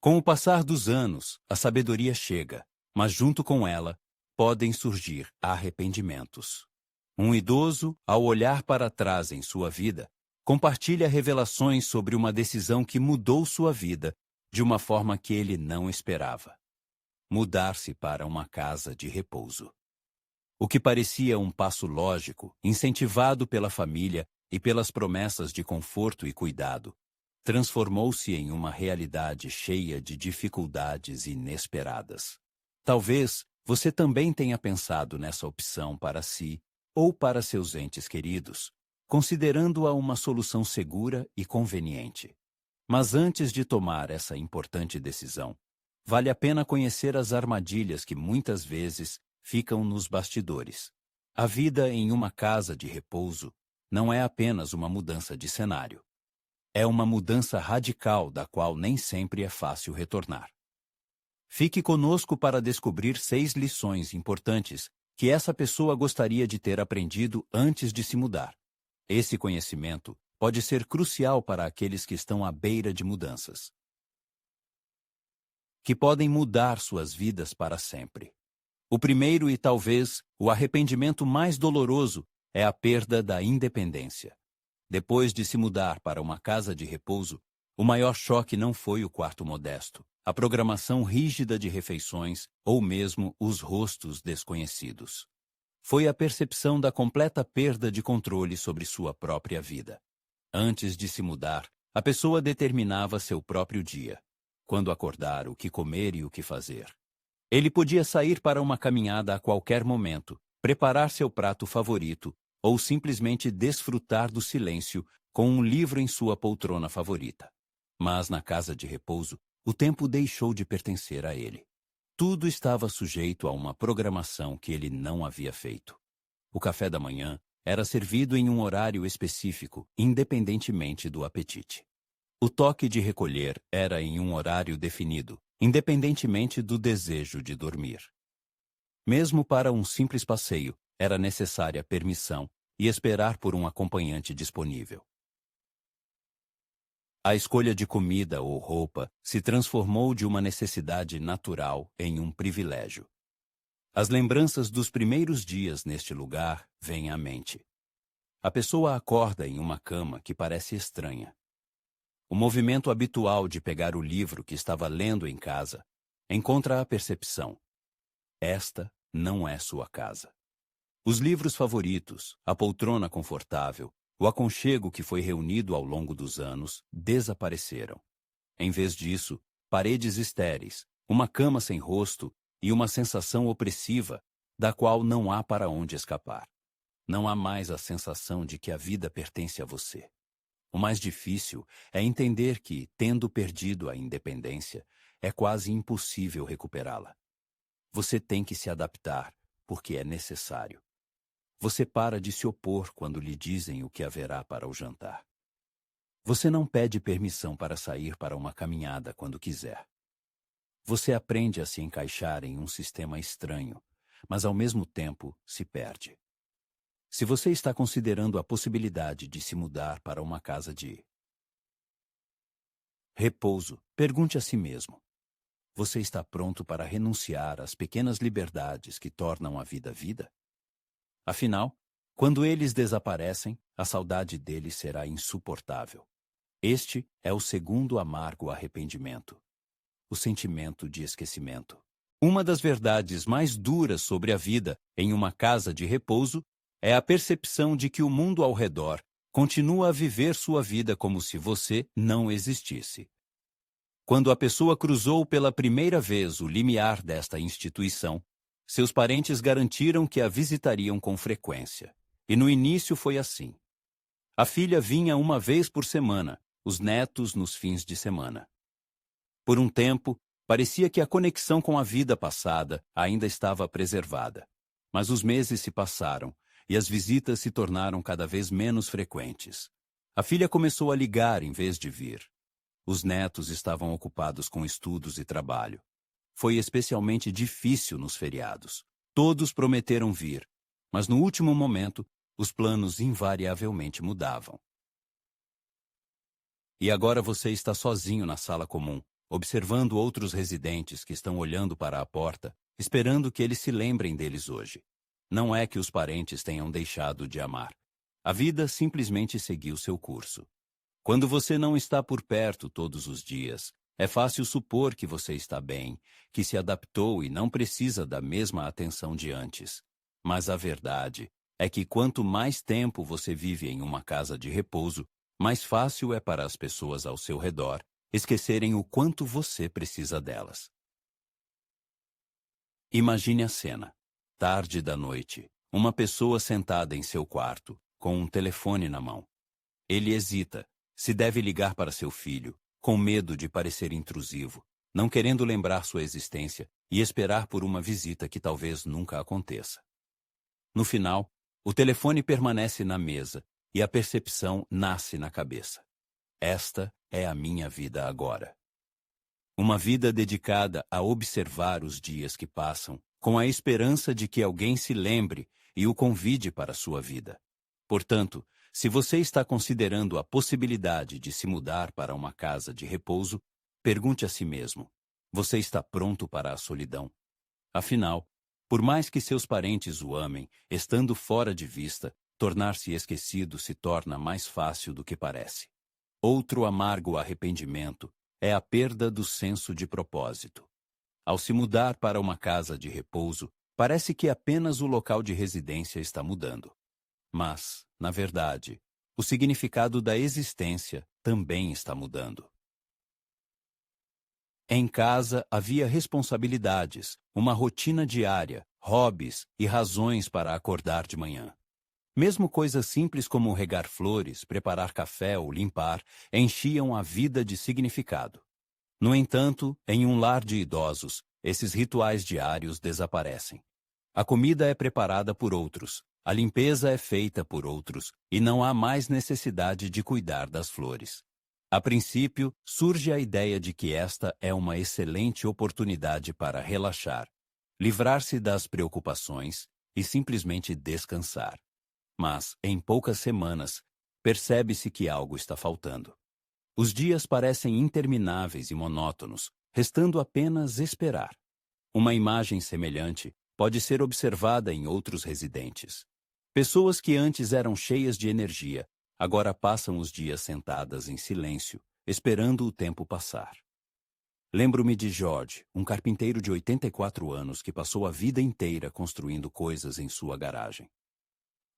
Com o passar dos anos, a sabedoria chega, mas junto com ela, podem surgir arrependimentos. Um idoso, ao olhar para trás em sua vida, compartilha revelações sobre uma decisão que mudou sua vida de uma forma que ele não esperava. Mudar-se para uma casa de repouso. O que parecia um passo lógico, incentivado pela família e pelas promessas de conforto e cuidado, transformou-se em uma realidade cheia de dificuldades inesperadas. Talvez você também tenha pensado nessa opção para si ou para seus entes queridos, considerando-a uma solução segura e conveniente. Mas antes de tomar essa importante decisão, vale a pena conhecer as armadilhas que muitas vezes ficam nos bastidores. A vida em uma casa de repouso não é apenas uma mudança de cenário. É uma mudança radical da qual nem sempre é fácil retornar. Fique conosco para descobrir 6 lições importantes que essa pessoa gostaria de ter aprendido antes de se mudar. Esse conhecimento pode ser crucial para aqueles que estão à beira de mudanças, que podem mudar suas vidas para sempre. O primeiro e talvez o arrependimento mais doloroso é a perda da independência. Depois de se mudar para uma casa de repouso, o maior choque não foi o quarto modesto, a programação rígida de refeições ou mesmo os rostos desconhecidos. Foi a percepção da completa perda de controle sobre sua própria vida. Antes de se mudar, a pessoa determinava seu próprio dia. Quando acordar, o que comer e o que fazer. Ele podia sair para uma caminhada a qualquer momento, preparar seu prato favorito ou simplesmente desfrutar do silêncio com um livro em sua poltrona favorita. Mas na casa de repouso, o tempo deixou de pertencer a ele. Tudo estava sujeito a uma programação que ele não havia feito. O café da manhã era servido em um horário específico, independentemente do apetite. O toque de recolher era em um horário definido, independentemente do desejo de dormir. Mesmo para um simples passeio, era necessária permissão e esperar por um acompanhante disponível. A escolha de comida ou roupa se transformou de uma necessidade natural em um privilégio. As lembranças dos primeiros dias neste lugar vêm à mente. A pessoa acorda em uma cama que parece estranha. O movimento habitual de pegar o livro que estava lendo em casa encontra a percepção: esta não é sua casa. Os livros favoritos, a poltrona confortável, o aconchego que foi reunido ao longo dos anos desapareceram. Em vez disso, paredes estéreis, uma cama sem rosto e uma sensação opressiva da qual não há para onde escapar. Não há mais a sensação de que a vida pertence a você. O mais difícil é entender que, tendo perdido a independência, é quase impossível recuperá-la. Você tem que se adaptar, porque é necessário. Você para de se opor quando lhe dizem o que haverá para o jantar. Você não pede permissão para sair para uma caminhada quando quiser. Você aprende a se encaixar em um sistema estranho, mas ao mesmo tempo se perde. Se você está considerando a possibilidade de se mudar para uma casa de repouso, pergunte a si mesmo: você está pronto para renunciar às pequenas liberdades que tornam a vida vida? Afinal, quando eles desaparecem, a saudade deles será insuportável. Este é o segundo amargo arrependimento: o sentimento de esquecimento. Uma das verdades mais duras sobre a vida em uma casa de repouso é a percepção de que o mundo ao redor continua a viver sua vida como se você não existisse. Quando a pessoa cruzou pela primeira vez o limiar desta instituição, seus parentes garantiram que a visitariam com frequência. E no início foi assim. A filha vinha uma vez por semana, os netos nos fins de semana. Por um tempo, parecia que a conexão com a vida passada ainda estava preservada. Mas os meses se passaram e as visitas se tornaram cada vez menos frequentes. A filha começou a ligar em vez de vir. Os netos estavam ocupados com estudos e trabalho. Foi especialmente difícil nos feriados. Todos prometeram vir, mas no último momento, os planos invariavelmente mudavam. E agora você está sozinho na sala comum, observando outros residentes que estão olhando para a porta, esperando que eles se lembrem deles hoje. Não é que os parentes tenham deixado de amar. A vida simplesmente seguiu seu curso. Quando você não está por perto todos os dias, é fácil supor que você está bem, que se adaptou e não precisa da mesma atenção de antes. Mas a verdade é que quanto mais tempo você vive em uma casa de repouso, mais fácil é para as pessoas ao seu redor esquecerem o quanto você precisa delas. Imagine a cena. Tarde da noite, uma pessoa sentada em seu quarto, com um telefone na mão. Ele hesita se deve ligar para seu filho, com medo de parecer intrusivo, não querendo lembrar sua existência e esperar por uma visita que talvez nunca aconteça. No final, o telefone permanece na mesa e a percepção nasce na cabeça. Esta é a minha vida agora. Uma vida dedicada a observar os dias que passam, com a esperança de que alguém se lembre e o convide para a sua vida. Portanto, se você está considerando a possibilidade de se mudar para uma casa de repouso, pergunte a si mesmo: você está pronto para a solidão? Afinal, por mais que seus parentes o amem, estando fora de vista, tornar-se esquecido se torna mais fácil do que parece. Outro amargo arrependimento é a perda do senso de propósito. Ao se mudar para uma casa de repouso, parece que apenas o local de residência está mudando. Mas, na verdade, o significado da existência também está mudando. Em casa havia responsabilidades, uma rotina diária, hobbies e razões para acordar de manhã. Mesmo coisas simples como regar flores, preparar café ou limpar, enchiam a vida de significado. No entanto, em um lar de idosos, esses rituais diários desaparecem. A comida é preparada por outros, a limpeza é feita por outros e não há mais necessidade de cuidar das flores. A princípio, surge a ideia de que esta é uma excelente oportunidade para relaxar, livrar-se das preocupações e simplesmente descansar. Mas, em poucas semanas, percebe-se que algo está faltando. Os dias parecem intermináveis e monótonos, restando apenas esperar. Uma imagem semelhante pode ser observada em outros residentes. Pessoas que antes eram cheias de energia, agora passam os dias sentadas em silêncio, esperando o tempo passar. Lembro-me de George, um carpinteiro de 84 anos que passou a vida inteira construindo coisas em sua garagem.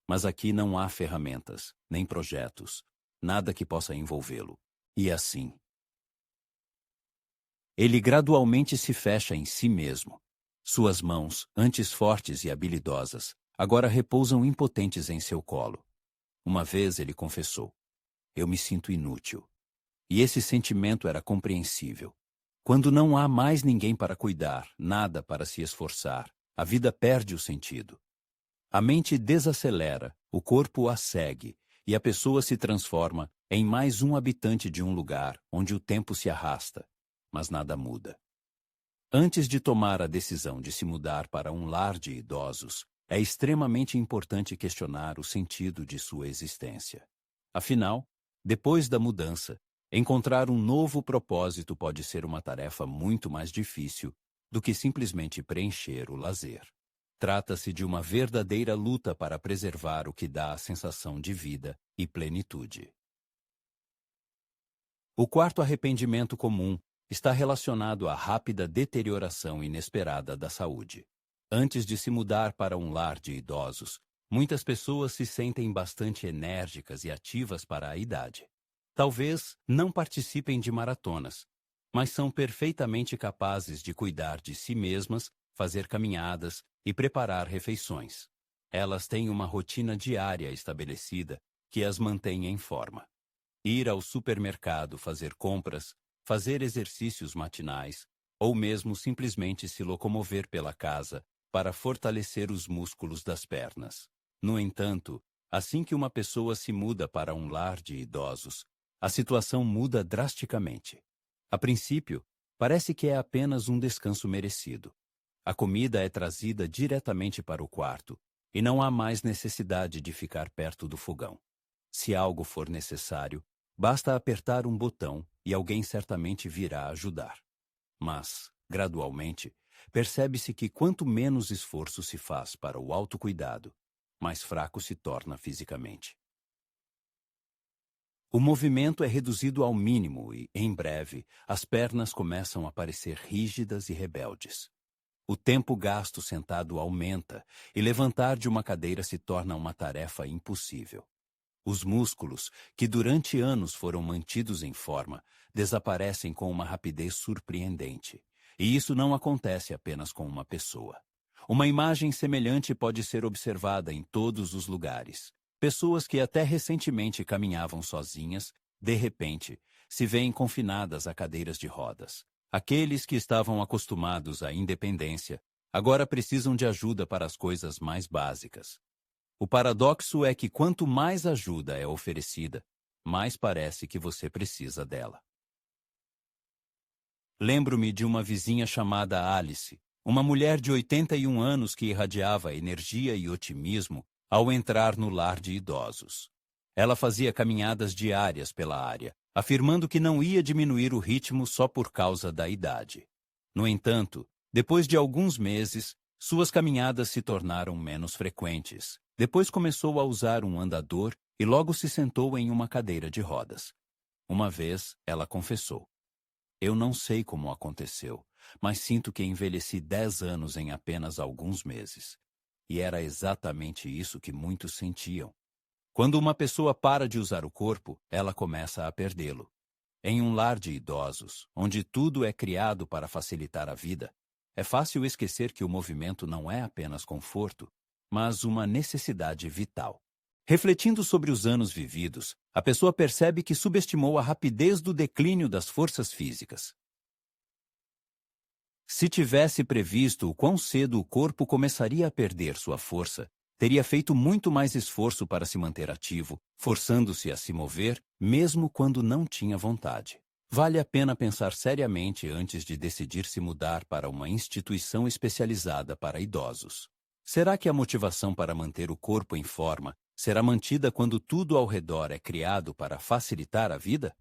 Mas aqui não há ferramentas, nem projetos, nada que possa envolvê-lo. E assim, ele gradualmente se fecha em si mesmo. Suas mãos, antes fortes e habilidosas, agora repousam impotentes em seu colo. Uma vez ele confessou: eu me sinto inútil. E esse sentimento era compreensível. Quando não há mais ninguém para cuidar, nada para se esforçar, a vida perde o sentido. A mente desacelera, o corpo a segue, e a pessoa se transforma em mais um habitante de um lugar onde o tempo se arrasta, mas nada muda. Antes de tomar a decisão de se mudar para um lar de idosos, é extremamente importante questionar o sentido de sua existência. Afinal, depois da mudança, encontrar um novo propósito pode ser uma tarefa muito mais difícil do que simplesmente preencher o lazer. Trata-se de uma verdadeira luta para preservar o que dá a sensação de vida e plenitude. O quarto arrependimento comum está relacionado à rápida deterioração inesperada da saúde. Antes de se mudar para um lar de idosos, muitas pessoas se sentem bastante enérgicas e ativas para a idade. Talvez não participem de maratonas, mas são perfeitamente capazes de cuidar de si mesmas, fazer caminhadas e preparar refeições. Elas têm uma rotina diária estabelecida que as mantém em forma. Ir ao supermercado fazer compras, fazer exercícios matinais, ou mesmo simplesmente se locomover pela casa para fortalecer os músculos das pernas. No entanto, assim que uma pessoa se muda para um lar de idosos, a situação muda drasticamente. A princípio, parece que é apenas um descanso merecido. A comida é trazida diretamente para o quarto e não há mais necessidade de ficar perto do fogão. Se algo for necessário, basta apertar um botão e alguém certamente virá ajudar. Mas, gradualmente, percebe-se que quanto menos esforço se faz para o autocuidado, mais fraco se torna fisicamente. O movimento é reduzido ao mínimo e, em breve, as pernas começam a parecer rígidas e rebeldes. O tempo gasto sentado aumenta e levantar de uma cadeira se torna uma tarefa impossível. Os músculos, que durante anos foram mantidos em forma, desaparecem com uma rapidez surpreendente. E isso não acontece apenas com uma pessoa. Uma imagem semelhante pode ser observada em todos os lugares. Pessoas que até recentemente caminhavam sozinhas, de repente, se veem confinadas a cadeiras de rodas. Aqueles que estavam acostumados à independência, agora precisam de ajuda para as coisas mais básicas. O paradoxo é que quanto mais ajuda é oferecida, mais parece que você precisa dela. Lembro-me de uma vizinha chamada Alice, uma mulher de 81 anos que irradiava energia e otimismo ao entrar no lar de idosos. Ela fazia caminhadas diárias pela área, afirmando que não ia diminuir o ritmo só por causa da idade. No entanto, depois de alguns meses, suas caminhadas se tornaram menos frequentes. Depois começou a usar um andador e logo se sentou em uma cadeira de rodas. Uma vez, ela confessou: "Eu não sei como aconteceu, mas sinto que envelheci 10 anos em apenas alguns meses." E era exatamente isso que muitos sentiam. Quando uma pessoa para de usar o corpo, ela começa a perdê-lo. Em um lar de idosos, onde tudo é criado para facilitar a vida, é fácil esquecer que o movimento não é apenas conforto, mas uma necessidade vital. Refletindo sobre os anos vividos, a pessoa percebe que subestimou a rapidez do declínio das forças físicas. Se tivesse previsto o quão cedo o corpo começaria a perder sua força, teria feito muito mais esforço para se manter ativo, forçando-se a se mover, mesmo quando não tinha vontade. Vale a pena pensar seriamente antes de decidir se mudar para uma instituição especializada para idosos. Será que a motivação para manter o corpo em forma será mantida quando tudo ao redor é criado para facilitar a vida?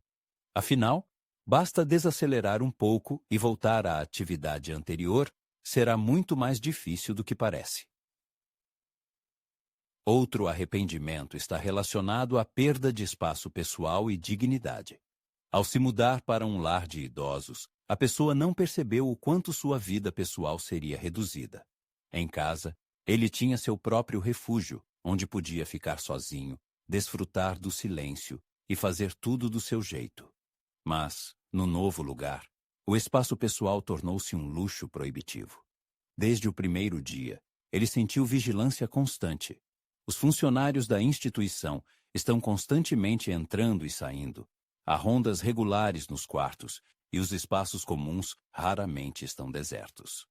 Afinal, basta desacelerar um pouco e voltar à atividade anterior, será muito mais difícil do que parece. Outro arrependimento está relacionado à perda de espaço pessoal e dignidade. Ao se mudar para um lar de idosos, a pessoa não percebeu o quanto sua vida pessoal seria reduzida. Em casa, ele tinha seu próprio refúgio, onde podia ficar sozinho, desfrutar do silêncio e fazer tudo do seu jeito. Mas, no novo lugar, o espaço pessoal tornou-se um luxo proibitivo. Desde o primeiro dia, ele sentiu vigilância constante. Os funcionários da instituição estão constantemente entrando e saindo. Há rondas regulares nos quartos e os espaços comuns raramente estão desertos.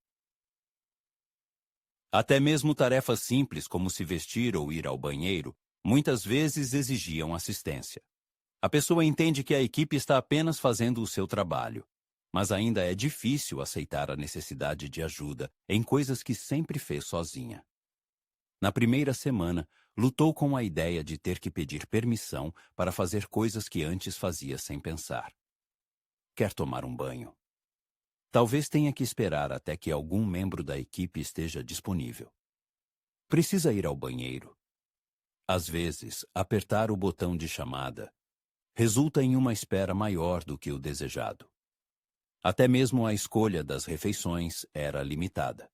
Até mesmo tarefas simples como se vestir ou ir ao banheiro muitas vezes exigiam assistência. A pessoa entende que a equipe está apenas fazendo o seu trabalho, mas ainda é difícil aceitar a necessidade de ajuda em coisas que sempre fez sozinha. Na primeira semana, lutou com a ideia de ter que pedir permissão para fazer coisas que antes fazia sem pensar. Quer tomar um banho? Talvez tenha que esperar até que algum membro da equipe esteja disponível. Precisa ir ao banheiro. Às vezes, apertar o botão de chamada resulta em uma espera maior do que o desejado. Até mesmo a escolha das refeições era limitada.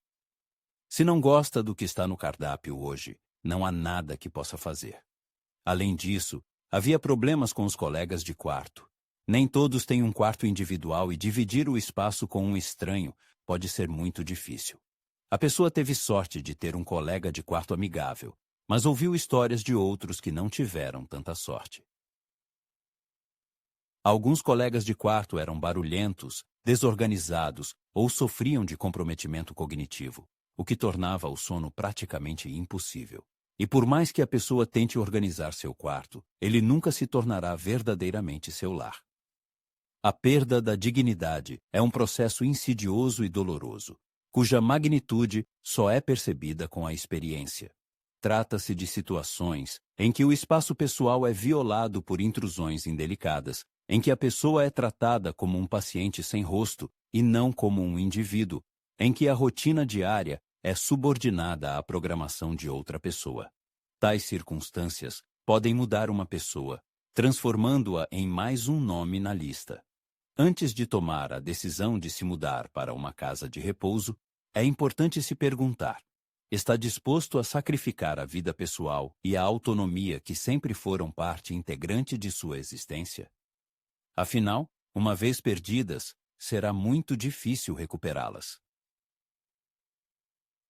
Se não gosta do que está no cardápio hoje, não há nada que possa fazer. Além disso, havia problemas com os colegas de quarto. Nem todos têm um quarto individual e dividir o espaço com um estranho pode ser muito difícil. A pessoa teve sorte de ter um colega de quarto amigável, mas ouviu histórias de outros que não tiveram tanta sorte. Alguns colegas de quarto eram barulhentos, desorganizados ou sofriam de comprometimento cognitivo, o que tornava o sono praticamente impossível. E por mais que a pessoa tente organizar seu quarto, ele nunca se tornará verdadeiramente seu lar. A perda da dignidade é um processo insidioso e doloroso, cuja magnitude só é percebida com a experiência. Trata-se de situações em que o espaço pessoal é violado por intrusões indelicadas, em que a pessoa é tratada como um paciente sem rosto e não como um indivíduo, em que a rotina diária é subordinada à programação de outra pessoa. Tais circunstâncias podem mudar uma pessoa, transformando-a em mais um nome na lista. Antes de tomar a decisão de se mudar para uma casa de repouso, é importante se perguntar: está disposto a sacrificar a vida pessoal e a autonomia que sempre foram parte integrante de sua existência? Afinal, uma vez perdidas, será muito difícil recuperá-las.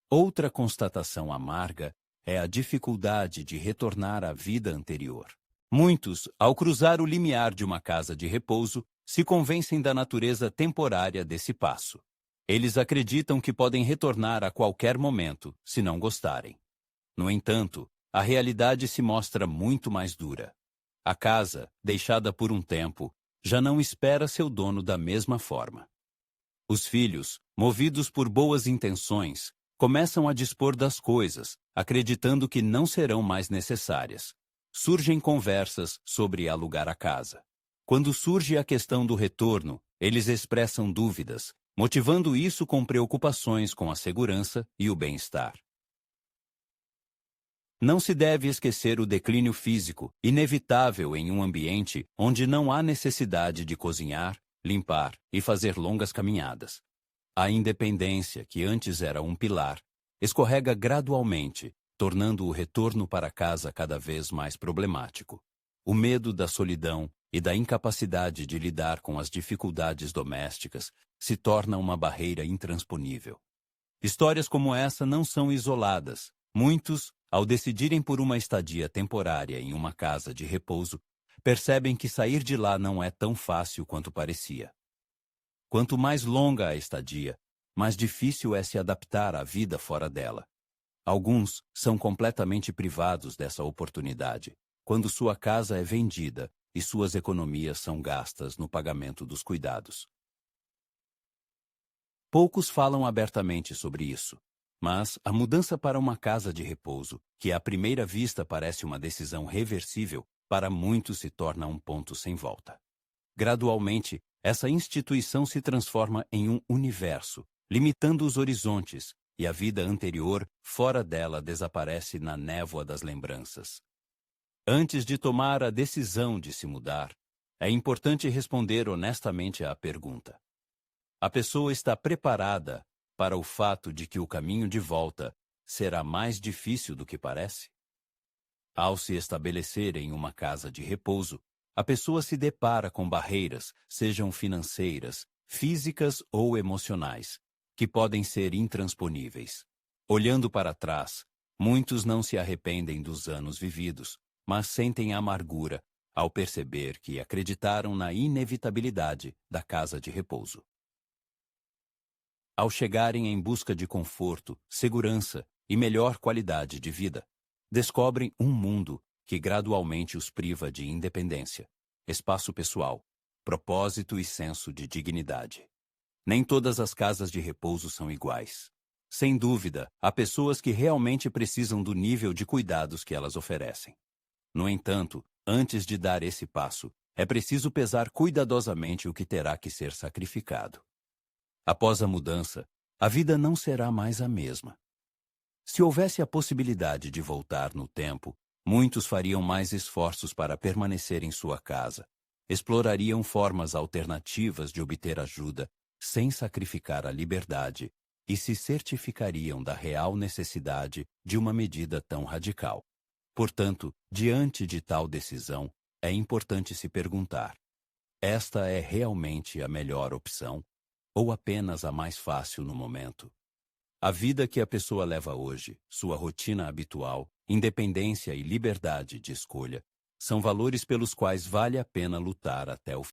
Outra constatação amarga é a dificuldade de retornar à vida anterior. Muitos, ao cruzar o limiar de uma casa de repouso, se convencem da natureza temporária desse passo. Eles acreditam que podem retornar a qualquer momento, se não gostarem. No entanto, a realidade se mostra muito mais dura. A casa, deixada por um tempo, já não espera seu dono da mesma forma. Os filhos, movidos por boas intenções, começam a dispor das coisas, acreditando que não serão mais necessárias. Surgem conversas sobre alugar a casa. Quando surge a questão do retorno, eles expressam dúvidas, motivando isso com preocupações com a segurança e o bem-estar. Não se deve esquecer o declínio físico, inevitável em um ambiente onde não há necessidade de cozinhar, limpar e fazer longas caminhadas. A independência, que antes era um pilar, escorrega gradualmente, tornando o retorno para casa cada vez mais problemático. O medo da solidão e da incapacidade de lidar com as dificuldades domésticas se torna uma barreira intransponível. Histórias como essa não são isoladas. Muitos, ao decidirem por uma estadia temporária em uma casa de repouso, percebem que sair de lá não é tão fácil quanto parecia. Quanto mais longa a estadia, mais difícil é se adaptar à vida fora dela. Alguns são completamente privados dessa oportunidade, quando sua casa é vendida e suas economias são gastas no pagamento dos cuidados. Poucos falam abertamente sobre isso, mas a mudança para uma casa de repouso, que à primeira vista parece uma decisão reversível, para muitos se torna um ponto sem volta. Gradualmente, essa instituição se transforma em um universo, limitando os horizontes, e a vida anterior, fora dela, desaparece na névoa das lembranças. Antes de tomar a decisão de se mudar, é importante responder honestamente à pergunta: a pessoa está preparada para o fato de que o caminho de volta será mais difícil do que parece? Ao se estabelecer em uma casa de repouso, a pessoa se depara com barreiras, sejam financeiras, físicas ou emocionais, que podem ser intransponíveis. Olhando para trás, muitos não se arrependem dos anos vividos, mas sentem amargura ao perceber que acreditaram na inevitabilidade da casa de repouso. Ao chegarem em busca de conforto, segurança e melhor qualidade de vida, descobrem um mundo que gradualmente os priva de independência, espaço pessoal, propósito e senso de dignidade. Nem todas as casas de repouso são iguais. Sem dúvida, há pessoas que realmente precisam do nível de cuidados que elas oferecem. No entanto, antes de dar esse passo, é preciso pesar cuidadosamente o que terá que ser sacrificado. Após a mudança, a vida não será mais a mesma. Se houvesse a possibilidade de voltar no tempo, muitos fariam mais esforços para permanecer em sua casa, explorariam formas alternativas de obter ajuda sem sacrificar a liberdade e se certificariam da real necessidade de uma medida tão radical. Portanto, diante de tal decisão, é importante se perguntar: esta é realmente a melhor opção ou apenas a mais fácil no momento? A vida que a pessoa leva hoje, sua rotina habitual, independência e liberdade de escolha, são valores pelos quais vale a pena lutar até o fim.